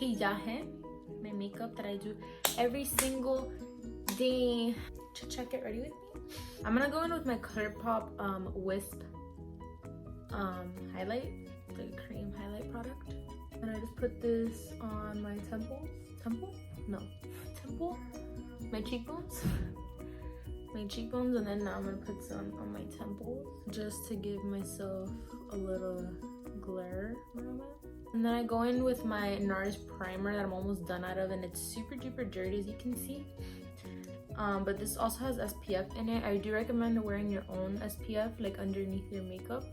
maquillaje, my makeup that I do every single day. Check it. Ready with me? I'm gonna go in with my ColourPop Wisp highlight, the cream highlight product, and I just put this on my temple, my cheekbones, and then now I'm gonna put some on my temples just to give myself a little glare moment. And then I go in with my NARS primer that I'm almost done out of, and it's super duper dirty as you can see. But this also has SPF in it. I do recommend wearing your own SPF like underneath your makeup,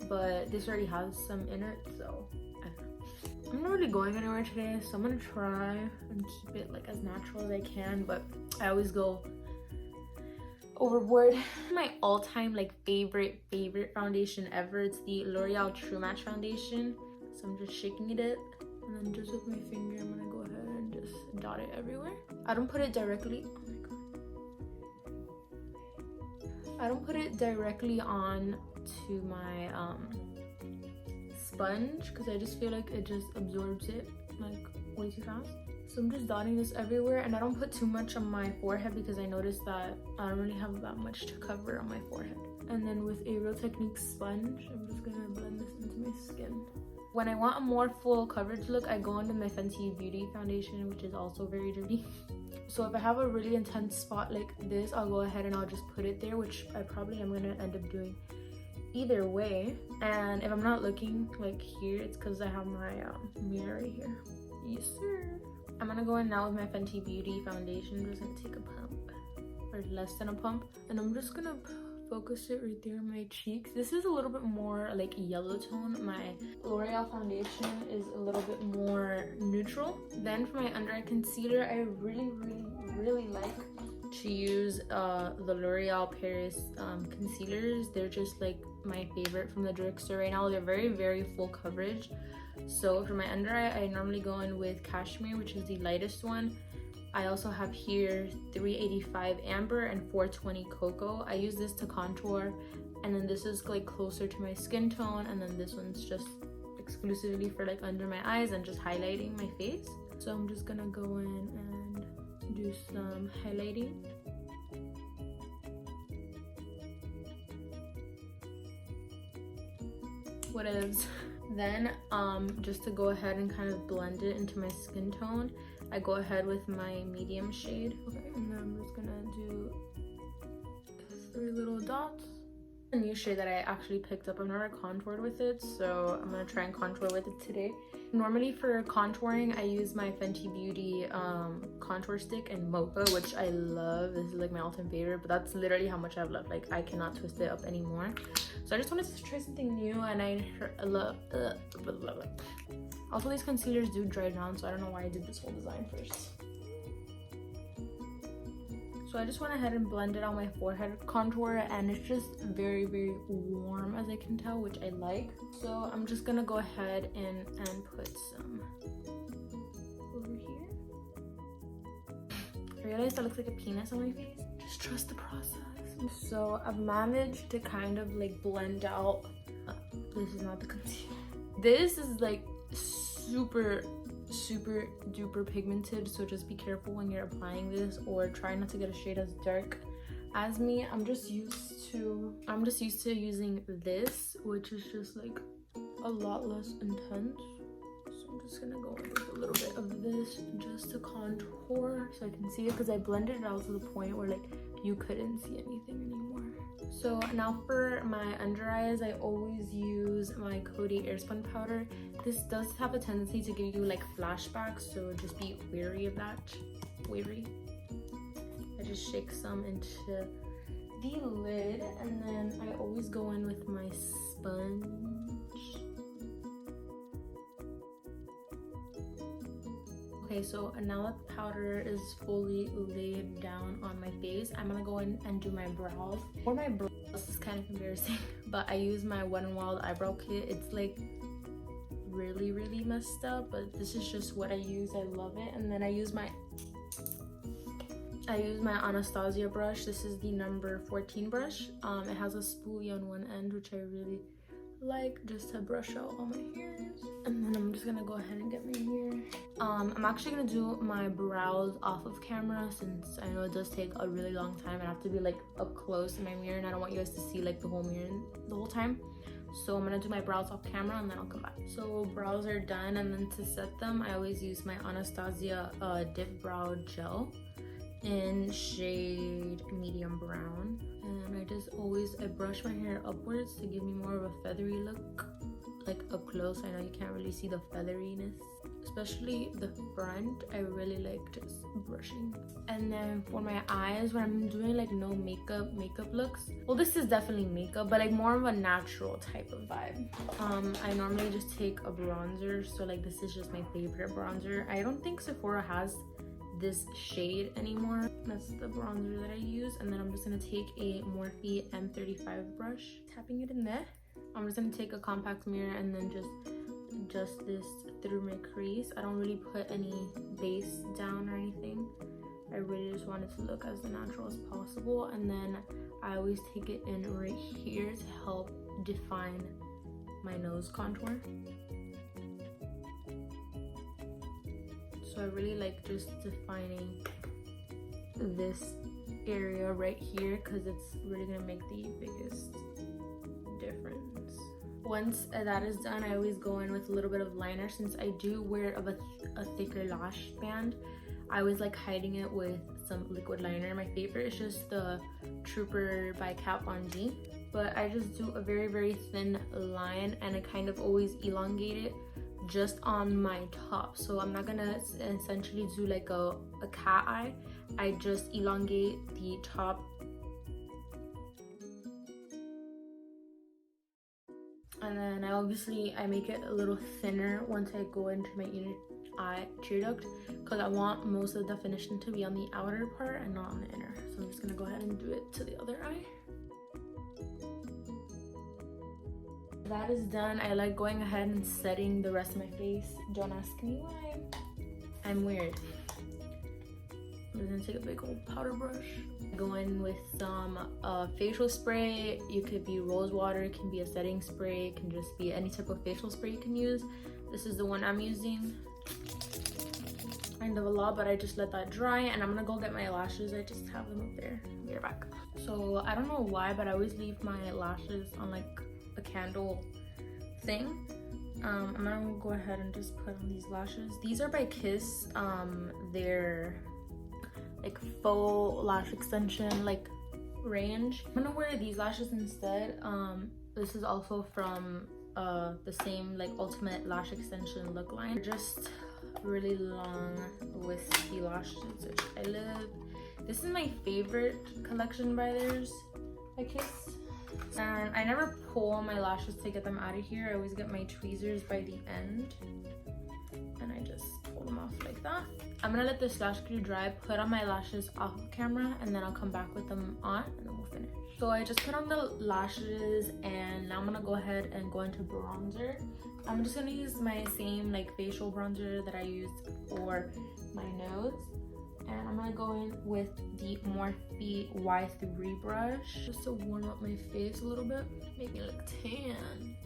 but this already has some in it, so I don't know. I'm not really going anywhere today, so I'm gonna try and keep it like as natural as I can, but I always go overboard. My all-time like favorite foundation ever, it's the L'Oreal True Match foundation. So I'm just shaking it up, and then just with my finger I'm gonna go ahead and just dot it everywhere. I don't put it directly, oh my god, I don't put it directly on to my sponge because I just feel like it just absorbs it like way too fast. So I'm just dotting this everywhere, and I don't put too much on my forehead because I noticed that I don't really have that much to cover on my forehead. And then with a Real Technique sponge, I'm just gonna blend this into my skin. When I want a more full coverage look, I go into my Fenty Beauty foundation, which is also very dirty. So if I have a really intense spot like this, I'll go ahead and I'll just put it there, which I probably am gonna end up doing either way. And if I'm not looking like here, it's because I have my mirror right here. Yes sir. I'm gonna go in now with my Fenty Beauty foundation. I'm just gonna take a pump, or less than a pump, and I'm just gonna focus it right there on my cheeks. This is a little bit more like yellow tone. My L'Oreal foundation is a little bit more neutral. Then for my under eye concealer, I really like to use the L'Oreal Paris concealers. They're just like my favorite from the drugstore right now. They're very full coverage. So for my under eye, I normally go in with Cashmere, which is the lightest one. I also have here 385 Amber and 420 Cocoa. I use this to contour, and then this is like closer to my skin tone, and then this one's just exclusively for like under my eyes and just highlighting my face. So I'm just gonna go in and do some highlighting. Whatevs. Then just to go ahead and kind of blend it into my skin tone, I go ahead with my medium shade. Okay, and then I'm just gonna do 3 little dots. A new shade that I actually picked up. I've never contoured with it, so I'm gonna try and contour with it today. Normally for contouring, I use my Fenty Beauty contour stick in Mocha, which I love. This is like my all-time favorite, but that's literally how much I've loved. Like I cannot twist it up anymore. So I just wanted to try something new, and I love Also, these concealers do dry down, so I don't know why I did this whole design first. So I just went ahead and blended on my forehead contour, and it's just very warm, as I can tell, which I like. So I'm just gonna go ahead and put some over here. I realized that looks like a penis on my face. Just trust the process. So I've managed to kind of like blend out. This is not the concealer. This is like super duper pigmented, so just be careful when you're applying this, or try not to get a shade as dark as me. I'm just used to using this, which is just like a lot less intense. So I'm just gonna go in with a little bit of this just to contour so I can see it, because I blended it out to the point where like you couldn't see anything anymore. So now for my under eyes, I always use my Coty Airspun powder. This does have a tendency to give you like flashbacks, so just be wary of that. I just shake some into the lid, and then I always go in with my sponge. Okay, so now that the powder is fully laid down on my face, I'm gonna go in and do my brows. For my brows, this is kind of embarrassing, but I use my Wet n Wild eyebrow kit. It's like really messed up, but this is just what I use. I love it. And then I use my Anastasia brush. This is the number 14 brush. It has a spoolie on one end, which I really like just to brush out all my hairs. And then I'm just gonna go ahead and get my hair. I'm actually gonna do my brows off of camera since I know it does take a really long time. I have to be like up close in my mirror and I don't want you guys to see like the whole mirror the whole time. So I'm gonna do my brows off camera and then I'll come back. So brows are done, and then to set them, I always use my Anastasia Dip Brow Gel in shade medium brown. And I brush my hair upwards to give me more of a feathery look, like up close. I know you can't really see the featheriness, especially the front. I really like just brushing. And then for my eyes, when I'm doing like no makeup looks, well, this is definitely makeup, but like more of a natural type of vibe. I normally just take a bronzer. So like this is just my favorite bronzer. I don't think Sephora has this shade anymore. That's the bronzer that I use. And then I'm just gonna take a Morphe M35 brush, tapping it in there. I'm just gonna take a compact mirror and then just this through my crease. I don't really put any base down or anything. I really just want it to look as natural as possible. And then I always take it in right here to help define my nose contour. So I really like just defining this area right here because it's really gonna make the biggest difference. Once that is done, I always go in with a little bit of liner. Since I do wear a thicker lash band, I always like hiding it with some liquid liner. My favorite is just the Trooper by Kat Von D, but I just do a very, very thin line and I kind of always elongate it just on my top. So I'm not gonna essentially do like a cat eye. I just elongate the top. And then I make it a little thinner once I go into my inner eye tear duct, because I want most of the definition to be on the outer part and not on the inner. So I'm just gonna go ahead and do it to the other eye. That is done. I like going ahead and setting the rest of my face. Don't ask me why. I'm weird. I'm just gonna take a big old powder brush. Go in with some facial spray. You could be rose water, it can be a setting spray, it can just be any type of facial spray you can use. This is the one I'm using. Kind of a lot, but I just let that dry, and I'm gonna go get my lashes. I just have them up there. Be right back. So I don't know why, but I always leave my lashes on like a candle thing. I'm gonna go ahead and just put on these lashes. These are by Kiss. They're like faux lash extension like range. I'm gonna wear these lashes instead. This is also from the same like ultimate lash extension look line. They're just really long wispy lashes, which I love. This is my favorite collection by theirs, by Kiss. And I never pull my lashes to get them out of here. I always get my tweezers by the end and I just pull them off like that. I'm gonna let this lash glue dry, put on my lashes off of camera, and then I'll come back with them on and then we'll finish. So I just put on the lashes and now I'm gonna go ahead and go into bronzer. I'm just gonna use my same like facial bronzer that I used for my nose. And I'm gonna go in with the Morphe Y3 brush just to warm up my face a little bit, make me look tan.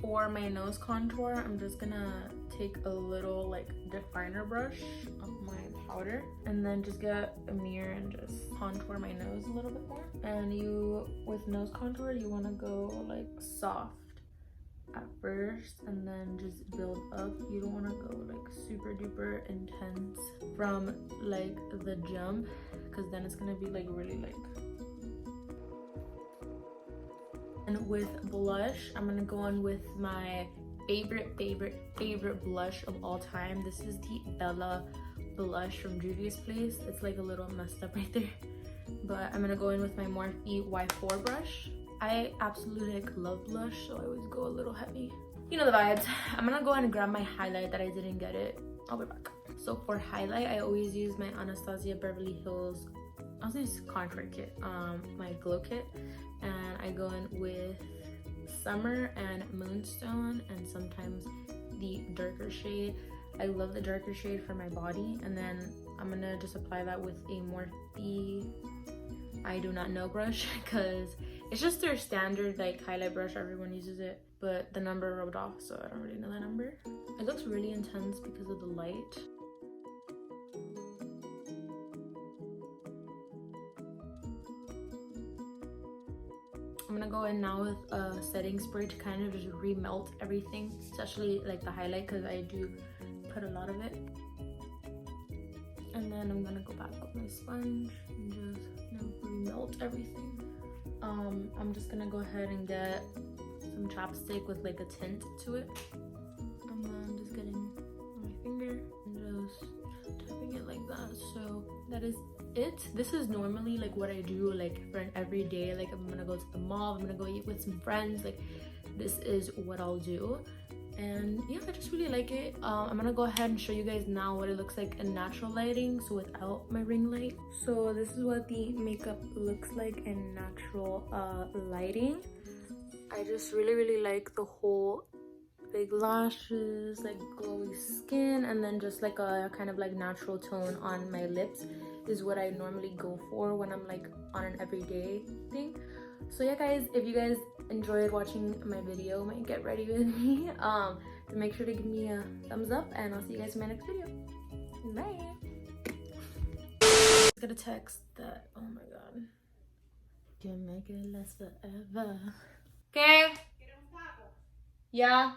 For my nose contour, I'm just gonna take a little like definer brush of my powder and then just get a mirror and just contour my nose a little bit more. And with nose contour, you wanna go like soft at first and then just build up. You don't want to go like super duper intense from like the jump, because then it's gonna be like really like. And with blush, I'm gonna go on with my favorite blush of all time. This is the Bella blush from Juvia's Place. It's like a little messed up right there, but I'm gonna go in with my Morphe Y4 brush. I absolutely like love blush, so I always go a little heavy. You know the vibes. I'm gonna go ahead and grab my highlight that I didn't get it. I'll be back. So for highlight, I always use my Anastasia Beverly Hills, I was gonna use contour kit, my glow kit, and I go in with Summer and Moonstone, and sometimes the darker shade. I love the darker shade for my body, and then I'm gonna just apply that with a Morphe I do not know brush, because It's just their standard like highlight brush. Everyone uses it, but the number rubbed off, so I don't really know that number. It looks really intense because of the light. I'm gonna go in now with a setting spray to kind of just remelt everything, especially like the highlight, because I do put a lot of it. And then I'm gonna go back with my sponge and just remelt everything. I'm just gonna go ahead and get some chapstick with like a tint to it. And then just getting on my finger and just tapping it like that. So that is it. This is normally like what I do like for an everyday, like I'm gonna go to the mall, I'm gonna go eat with some friends, like this is what I'll do. And yeah, I just really like it. I'm gonna go ahead and show you guys now what it looks like in natural lighting, so without my ring light. So this is what the makeup looks like in natural lighting. I just really like the whole big lashes, like glowy skin, and then just like a kind of like natural tone on my lips is what I normally go for when I'm like on an everyday thing. So yeah guys, if you guys enjoyed watching my video, might get ready with me, make sure to give me a thumbs up, and I'll see you guys in my next video. Bye. I got a text that, oh my god, can make it last forever. Okay. Yeah.